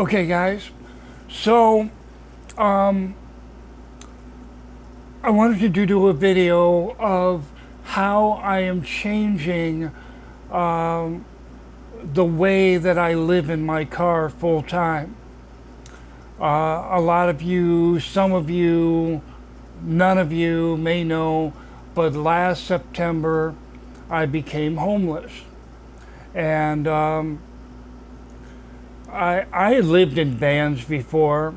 Okay, guys. So, um, I wanted to do a video of how I am changing the way that I live in my car full time. A lot of you, some of you, none of you may know, but last September I became homeless. And I had lived in vans before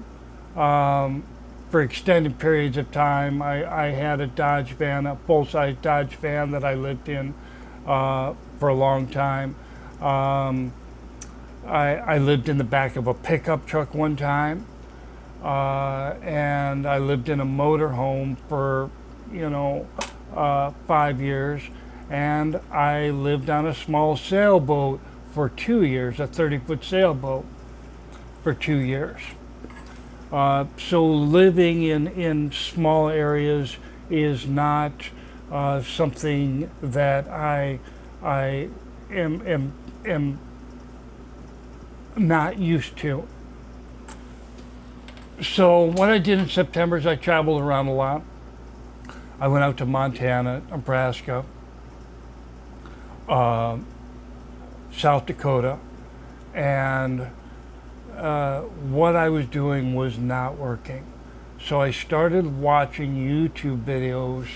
for extended periods of time. I had a Dodge van, a full-size Dodge van that I lived in for a long time. I lived in the back of a pickup truck one time, and I lived in a motorhome for, 5 years, and I lived on a small sailboat for 2 years, a 30-foot sailboat for 2 years. So living in small areas is not something that I am not used to. So what I did in September is I traveled around a lot. I went out to Montana, Nebraska, South Dakota, and what I was doing was not working. So I started watching YouTube videos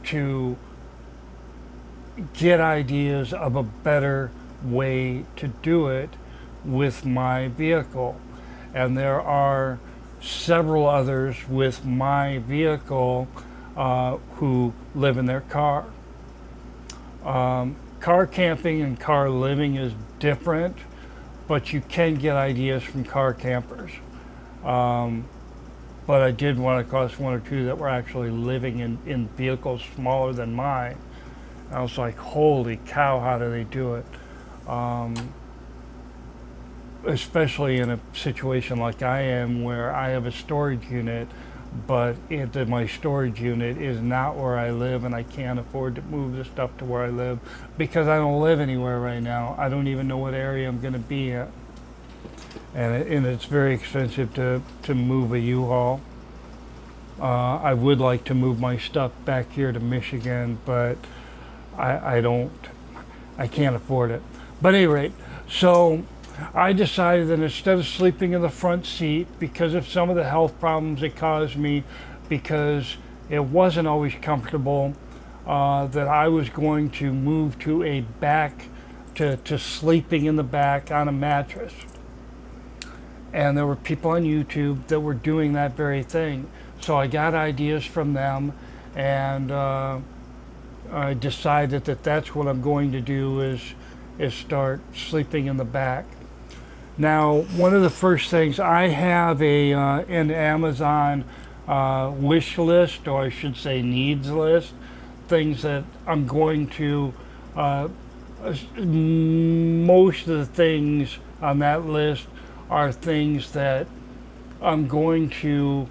to get ideas of a better way to do it with my vehicle. And there are several others with my vehicle who live in their car. Car camping and car living is different, but you can get ideas from car campers. But I did run across one or two that were actually living in vehicles smaller than mine. I was like, holy cow, how do they do it? Especially in a situation like I am, where I have a storage unit, but my storage unit is not where I live, and I can't afford to move the stuff to where I live because I don't live anywhere right now. I don't even know what area I'm going to be at, and it's very expensive to move a U-Haul. I would like to move my stuff back here to Michigan, but I can't afford it. But at any rate, so I decided that instead of sleeping in the front seat, because of some of the health problems it caused me, because it wasn't always comfortable, that I was going to move to a back, to sleeping in the back on a mattress. And there were people on YouTube that were doing that very thing. So I got ideas from them, and I decided that that's what I'm going to do is start sleeping in the back. Now, one of the first things, I have an Amazon wish list, or I should say needs list, things that I'm going to, most of the things on that list are things that I'm going to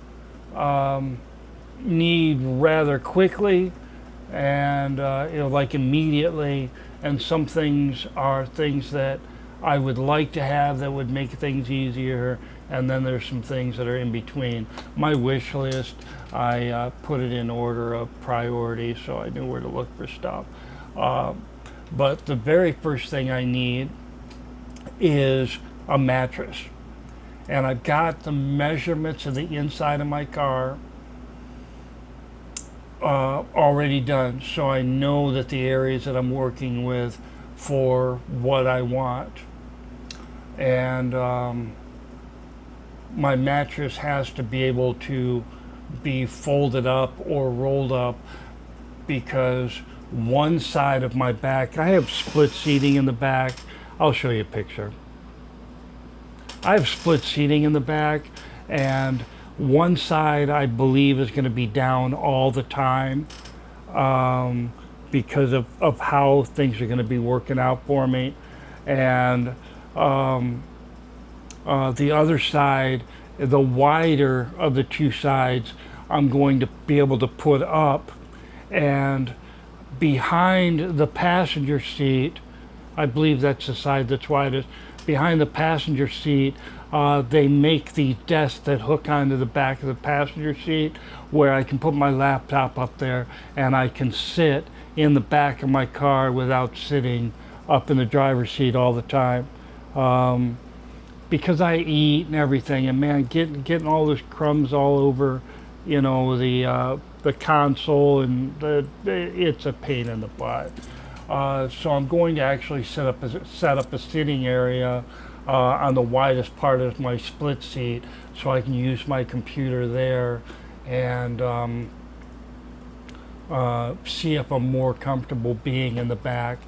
need rather quickly and like immediately, and some things are things that I would like to have that would make things easier, and then there's some things that are in between. My wish list, I put it in order of priority, so I knew where to look for stuff. But the very first thing I need is a mattress. And I've got the measurements of the inside of my car already done, so I know that the areas that I'm working with for what I want. And my mattress has to be able to be folded up or rolled up, because one side of my back, I have split seating in the back. I'll show you a picture. I have split seating in the back, and one side I believe is going to be down all the time because of how things are going to be working out for me. And the other side, the wider of the two sides, I'm going to be able to put up. And behind the passenger seat, I believe that's the side that's widest, behind the passenger seat, they make these desks that hook onto the back of the passenger seat where I can put my laptop up there and I can sit in the back of my car without sitting up in the driver's seat all the time. Because I eat and everything, and man, getting all those crumbs all over, the console, and it's a pain in the butt. So I'm going to actually set up a sitting area on the widest part of my split seat, so I can use my computer there and see if I'm more comfortable being in the back.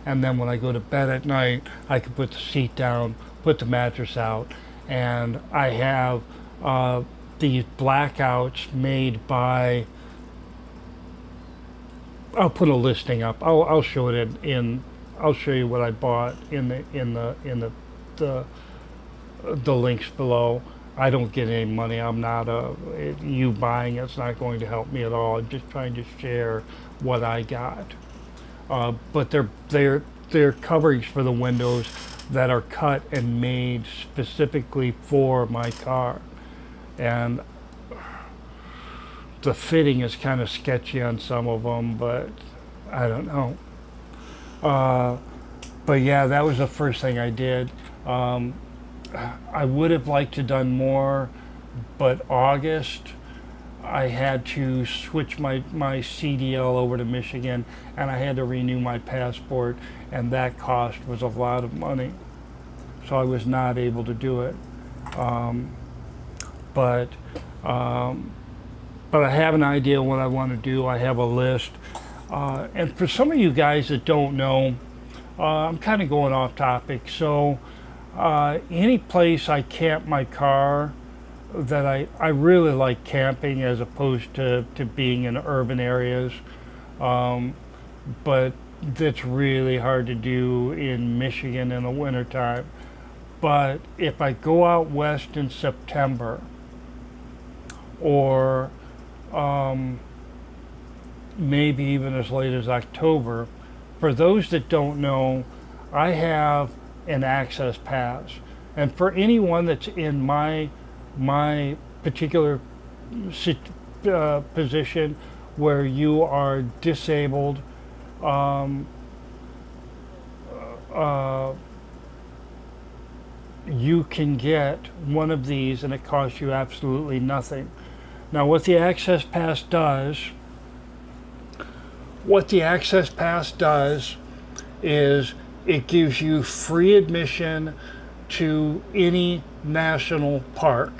And then when I go to bed at night, I can put the seat down, put the mattress out, and I have these blackouts made by. I'll put a listing up. I'll show it in. I'll show you what I bought in the links below. I don't get any money. I'm not you buying it's not going to help me at all. I'm just trying to share what I got. But they're coverings for the windows that are cut and made specifically for my car, and the fitting is kind of sketchy on some of them, but I don't know. But yeah, that was the first thing I did. I would have liked to done more, but August I had to switch my CDL over to Michigan, and I had to renew my passport, and that cost was a lot of money, so I was not able to do it. But I have an idea what I want to do. I have a list, and for some of you guys that don't know, I'm kind of going off topic. So any place I camp my car, that I really like camping as opposed to being in urban areas, but that's really hard to do in Michigan in the wintertime. But if I go out west in September, or maybe even as late as October, for those that don't know, I have an access pass. And for anyone that's in my particular position where you are disabled, you can get one of these and it costs you absolutely nothing. Now what the access pass does is it gives you free admission to any national park.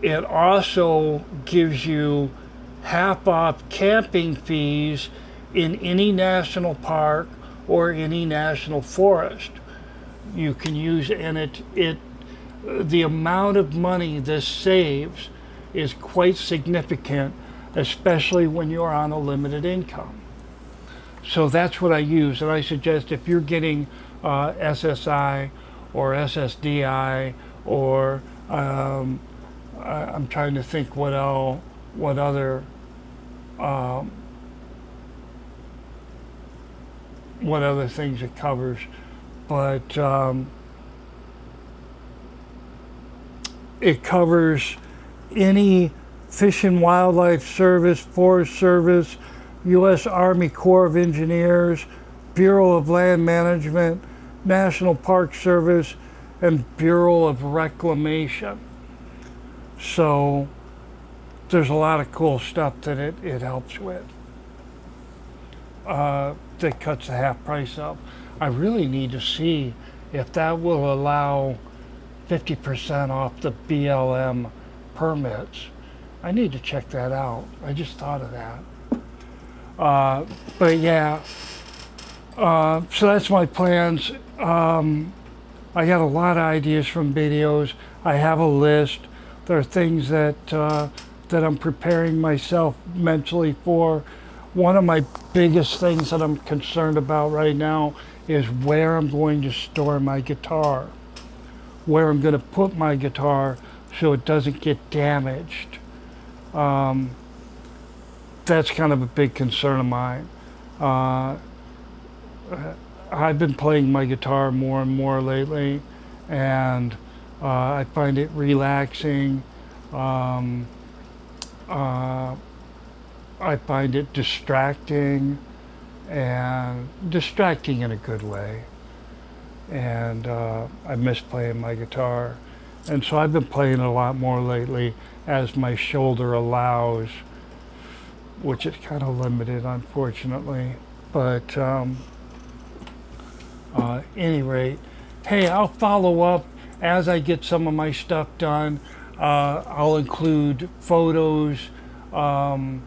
It also gives you half off camping fees in any national park or any national forest. You can use, and the amount of money this saves is quite significant, especially when you're on a limited income. So that's what I use, and I suggest if you're getting SSI or SSDI, or I'm trying to think what other things it covers, but it covers any Fish and Wildlife Service, Forest Service, U.S. Army Corps of Engineers, Bureau of Land Management, National Park Service, and Bureau of Reclamation. So there's a lot of cool stuff that it helps with. That cuts the half price up. I really need to see if that will allow 50% off the BLM permits. I need to check that out. I just thought of that. But yeah, so that's my plans. I got a lot of ideas from videos. I have a list. There are things that I'm preparing myself mentally for. One of my biggest things that I'm concerned about right now is where I'm going to store my guitar, where I'm going to put my guitar so it doesn't get damaged. That's kind of a big concern of mine. I've been playing my guitar more and more lately, and I find it relaxing. Um, uh, I find it distracting, and distracting in a good way. And I miss playing my guitar. And so I've been playing a lot more lately as my shoulder allows, which is kind of limited, unfortunately. But any rate, hey, I'll follow up as I get some of my stuff done. I'll include photos of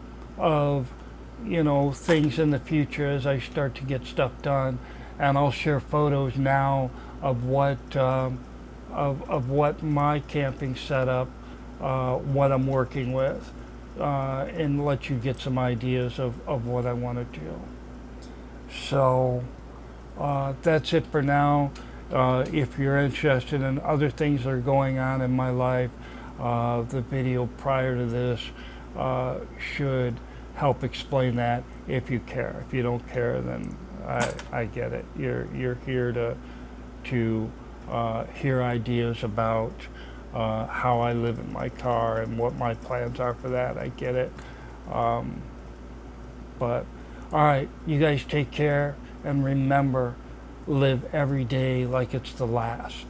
things in the future as I start to get stuff done, and I'll share photos now of what my camping setup, what I'm working with, and let you get some ideas of what I want to do. So that's it for now. If you're interested in other things that are going on in my life, the video prior to this should help explain that if you care. If you don't care, then I get it. You're here to hear ideas about how I live in my car and what my plans are for that. I get it. But all right, you guys take care, and remember, live every day like it's the last.